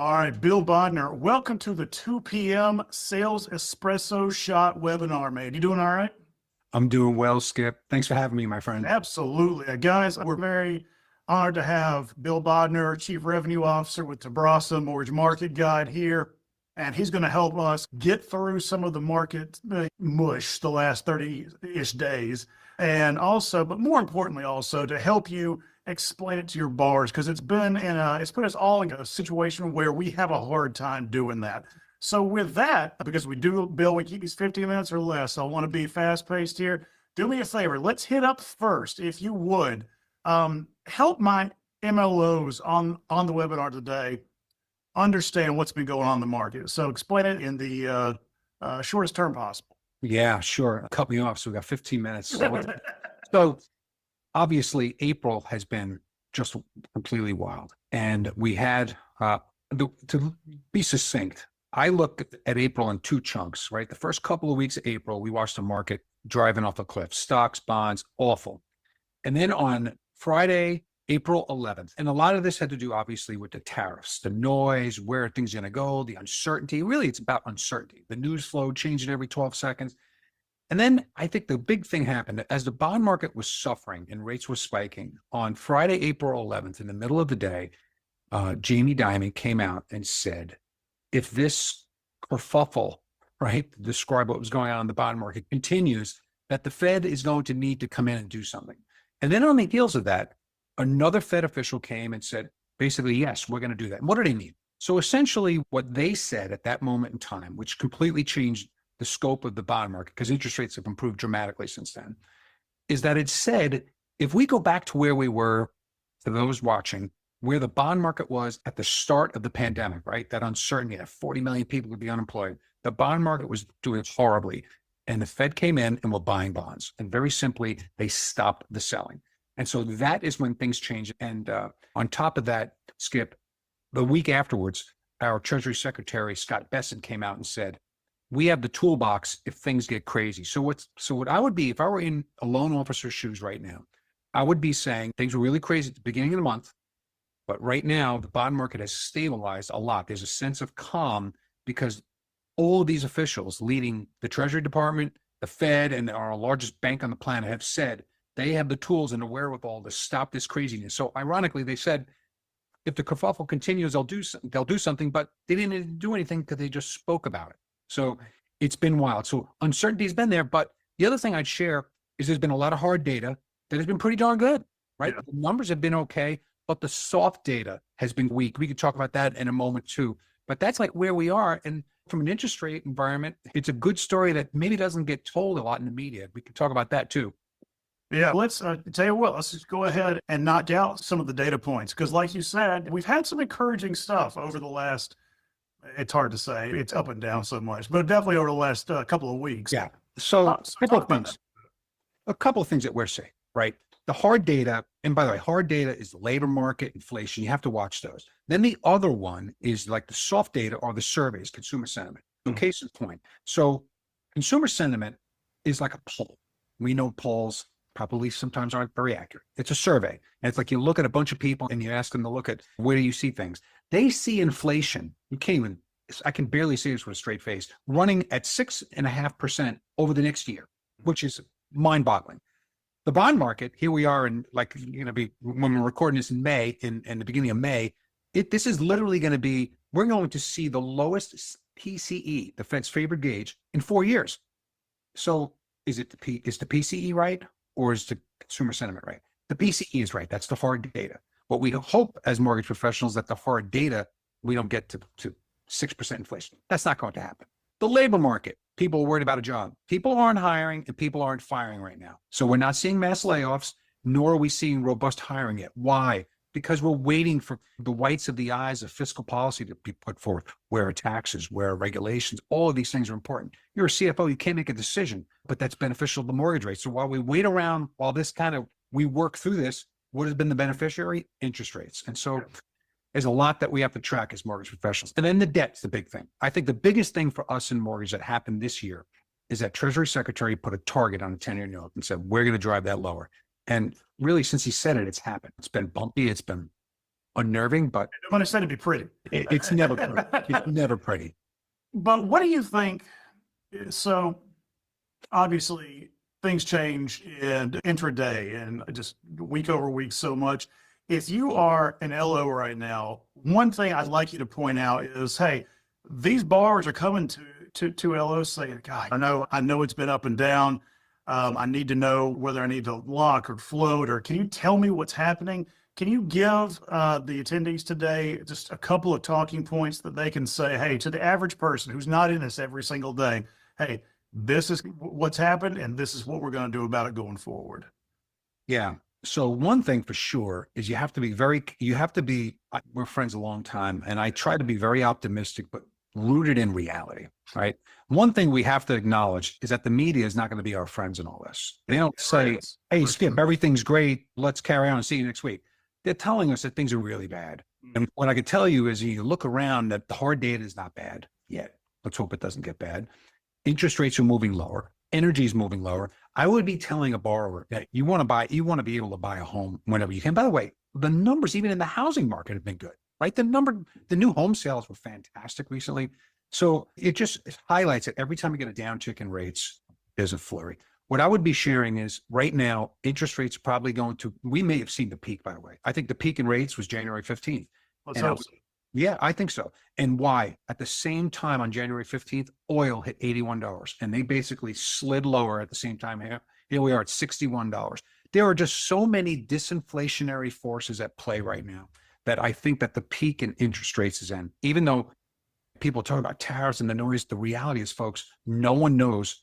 All right, Bill Bodnar, welcome to the 2 p.m. Sales Espresso Shot webinar, man. You doing all right? I'm doing well, Skip. Thanks for having me, my friend. Absolutely. Guys, we're very honored to have Bill Bodnar, Chief Revenue Officer with Tabrasa Mortgage Market Guide here. And he's going to help us get through some of the market mush the last 30-ish days. And also, but more importantly, also to help you explain it to your borrowers, because it's put us all in a situation where we have a hard time doing that. So with that, because Bill, we keep these 15 minutes or less, so I want to be fast paced here. Do me a favor. Let's hit up first, if you would, help my MLOs on the webinar today understand what's been going on in the market. So explain it in the shortest term possible. Yeah, sure. Cut me off. So we got 15 minutes. So obviously April has been just completely wild. And we had, to be succinct, I looked at April in two chunks, right? The first couple of weeks of April, we watched the market driving off a cliff, stocks, bonds, awful. And then on Friday, April 11th, and a lot of this had to do obviously with the tariffs, the noise, where are things going to go, the uncertainty. Really, it's about uncertainty. The news flow changing every 12 seconds. And then I think the big thing happened as the bond market was suffering and rates were spiking. On Friday, April 11th, in the middle of the day, Jamie Dimon came out and said, if this kerfuffle, right, to describe what was going on in the bond market continues, that the Fed is going to need to come in and do something. And then on the heels of that, another Fed official came and said, basically, yes, we're going to do that. And what do they mean? So essentially what they said at that moment in time, which completely changed the scope of the bond market, because interest rates have improved dramatically since then, is that it said, if we go back to where we were, for those watching, where the bond market was at the start of the pandemic, right? That uncertainty, that 40 million people would be unemployed. The bond market was doing horribly. And the Fed came in and were buying bonds. And very simply, they stopped the selling. And so that is when things change. And on top of that, Skip, the week afterwards, our Treasury Secretary, Scott Bessent, came out and said, we have the toolbox if things get crazy. So what I would be, if I were in a loan officer's shoes right now, I would be saying things were really crazy at the beginning of the month, but right now the bond market has stabilized a lot. There's a sense of calm because all of these officials leading the Treasury Department, the Fed, and our largest bank on the planet have said they have the tools and the wherewithal to stop this craziness. So ironically, they said, if the kerfuffle continues, they'll do something, but they didn't do anything because they just spoke about it. So it's been wild. So uncertainty's been there. But the other thing I'd share is there's been a lot of hard data that has been pretty darn good, right? Yeah. The numbers have been okay, but the soft data has been weak. We could talk about that in a moment too. But that's like where we are. And from an interest rate environment, it's a good story that maybe doesn't get told a lot in the media. We could talk about that too. Yeah, let's tell you what, let's just go ahead and knock out some of the data points. Because like you said, we've had some encouraging stuff over the last, it's hard to say, it's up and down so much, but definitely over the last couple of weeks. Yeah. So a couple of things that we're seeing, right? The hard data, and by the way, hard data is the labor market, inflation. You have to watch those. Then the other one is like the soft data or the surveys, consumer sentiment. Case in point. So consumer sentiment is like a poll. We know polls probably sometimes aren't very accurate. It's a survey. And it's like you look at a bunch of people and you ask them to look at where do you see things. They see inflation. You can't even, I can barely see this with a straight face, running at 6.5% over the next year, which is mind-boggling. The bond market, here we are in like, when we're recording this in May, in the beginning of May, this is literally going to be, we're going to see the lowest PCE, the Fed's favorite gauge, in 4 years. So is the PCE right? Or is the consumer sentiment right? The PCE is right. That's the hard data. What we hope as mortgage professionals that the hard data, we don't get to 6% inflation. That's not going to happen. The labor market, people are worried about a job. People aren't hiring and people aren't firing right now. So we're not seeing mass layoffs, nor are we seeing robust hiring yet. Why? Because we're waiting for the whites of the eyes of fiscal policy to be put forth. Where are taxes? Where are regulations? All of these things are important. You're a CFO, you can't make a decision, but that's beneficial to the mortgage rate. So while we wait around, while we work through this, what has been the beneficiary? Interest rates. And so there's a lot that we have to track as mortgage professionals. And then the debt's the big thing. I think the biggest thing for us in mortgage that happened this year is that Treasury Secretary put a target on a 10-year note and said, we're going to drive that lower. And really, since he said it, it's happened. It's been bumpy. It's been unnerving, but When I said it'd be pretty. it's never pretty. It's never pretty. But what do you think? So obviously things change in intraday and just week over week so much. If you are an LO right now, one thing I'd like you to point out is, hey, these borrowers are coming to LOs saying, God, I know it's been up and down. I need to know whether I need to lock or float, or can you tell me what's happening? Can you give the attendees today just a couple of talking points that they can say, hey, to the average person who's not in this every single day, hey, this is what's happened and this is what we're going to do about it going forward? Yeah. So one thing for sure is we're friends a long time, and I try to be very optimistic, but rooted in reality, right? One thing we have to acknowledge is that the media is not going to be our friends in all this. They don't say, hey, Skip, everything's great. Let's carry on and see you next week. They're telling us that things are really bad. And what I could tell you is you look around that the hard data is not bad yet. Let's hope it doesn't get bad. Interest rates are moving lower. Energy is moving lower. I would be telling a borrower that you want to be able to buy a home whenever you can. By the way, the numbers even in the housing market have been good, right? The new home sales were fantastic recently. So it highlights that every time you get a downtick in rates, there's a flurry. What I would be sharing is right now, interest rates are probably we may have seen the peak, by the way. I think the peak in rates was January 15th. Let's hope so. Yeah, I think so. And why? At the same time on January 15th, oil hit $81 and they basically slid lower at the same time. Here we are at $61. There are just so many disinflationary forces at play right now that I think that the peak in interest rates is in. Even though people talk about tariffs and the noise, the reality is, folks, no one knows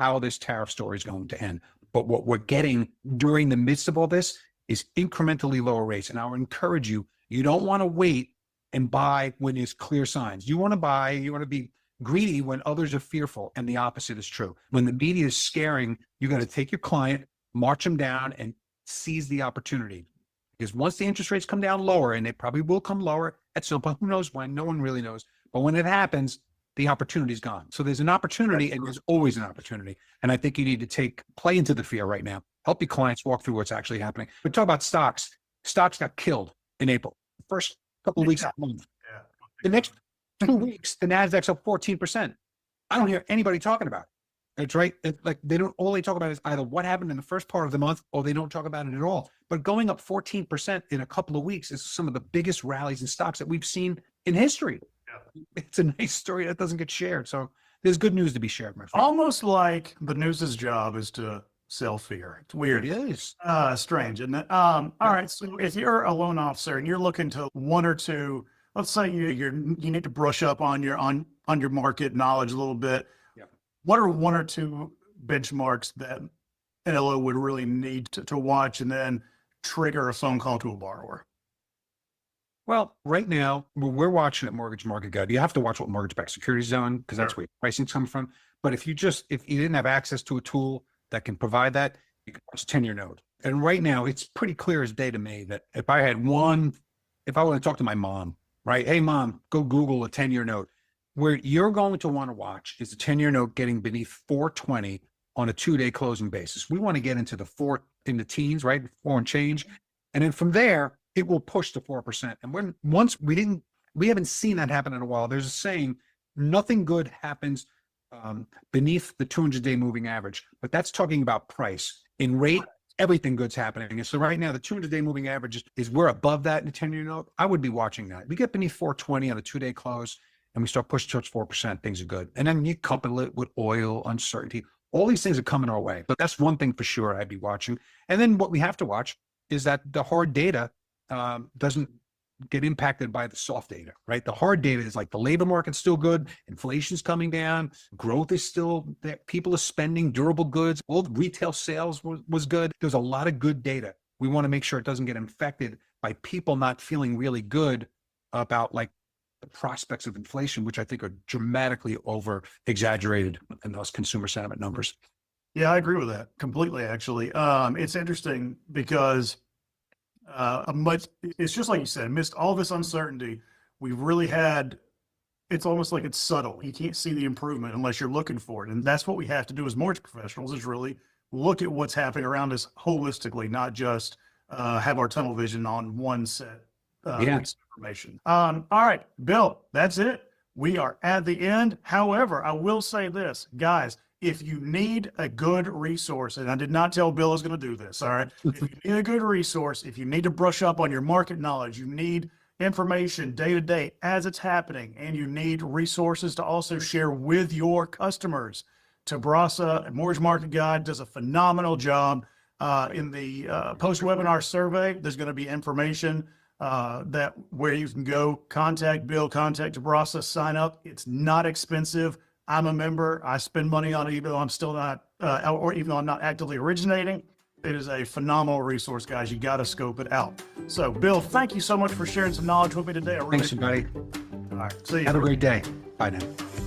how this tariff story is going to end. But what we're getting during the midst of all this is incrementally lower rates. And I would encourage you, you don't want to wait and buy when there's clear signs. You want to be greedy when others are fearful, and the opposite is true. When the media is scaring, you got to take your client, march them down, and seize the opportunity. Because once the interest rates come down lower, and they probably will come lower at some point, who knows when? No one really knows. But when it happens, the opportunity is gone. So there's an opportunity, and there's always an opportunity. And I think you need to play into the fear right now. Help your clients walk through what's actually happening. But talk about stocks. Stocks got killed in April. First couple of weeks of the month. Yeah. The next 2 weeks, the Nasdaq's up 14%. I don't hear anybody talking about it. It's right. All they talk about is either what happened in the first part of the month, or they don't talk about it at all. But going up 14% in a couple of weeks is some of the biggest rallies in stocks that we've seen in history. Yeah. It's a nice story that doesn't get shared. So there's good news to be shared, my friend. Almost like the news's job is to sell fear. It's weird. It is. Strange, isn't it? All right. So if you're a loan officer and you're looking to one or two, let's say you need to brush up on your market knowledge a little bit. Yeah. What are one or two benchmarks that an LO would really need to watch and then trigger a phone call to a borrower? Well, right now we're watching at Mortgage Market Guide. You have to watch what mortgage-backed securities is on, because that's where your pricing's coming from. But if you didn't have access to a tool that can provide that, you can watch 10-year note. And right now it's pretty clear as day to me that if I want to talk to my mom, right? Hey mom, go Google a 10-year note. Where you're going to want to watch is the 10-year note getting beneath 420 on a 2-day closing basis. We want to get into the teens, right? 4 and change. And then from there, it will push to 4%. And we haven't seen that happen in a while. There's a saying, nothing good happens beneath the 200-day moving average, but that's talking about price. In rate, everything good's happening. And so right now, the 200-day moving average is we're above that in the 10-year note. I would be watching that. We get beneath 420 on a 2-day close, and we start pushing towards 4%, things are good. And then you couple it with oil, uncertainty. All these things are coming our way. But that's one thing for sure I'd be watching. And then what we have to watch is that the hard data doesn't get impacted by the soft data, right? The hard data is like the labor market's still good, inflation's coming down, growth is still there, people are spending, durable goods, all the retail sales was good. There's a lot of good data. We want to make sure it doesn't get infected by people not feeling really good about like the prospects of inflation, which I think are dramatically over exaggerated in those consumer sentiment numbers. Yeah, I agree with that completely, actually. It's interesting because it's just like you said, amidst all this uncertainty, we've really it's almost like it's subtle. You can't see the improvement unless you're looking for it. And that's what we have to do as mortgage professionals, is really look at what's happening around us holistically, not just have our tunnel vision on one set Yeah. information. All right, Bill, that's it. We are at the end. However, I will say this, guys, if you need a good resource, and I did not tell Bill I was going to do this, all right? If you need a good resource, if you need to brush up on your market knowledge, you need information day to day as it's happening, and you need resources to also share with your customers. Tabrasa, Mortgage Market Guide, does a phenomenal job. In the post-webinar survey, there's going to be information that where you can go contact Bill, contact Tabrasa, sign up. It's not expensive. I'm a member. I spend money on it, even though I'm still not, or even though I'm not actively originating. It is a phenomenal resource, guys. You got to scope it out. So, Bill, thank you so much for sharing some knowledge with me today. Thanks, everybody. All right. See you. Have a great day. Bye now.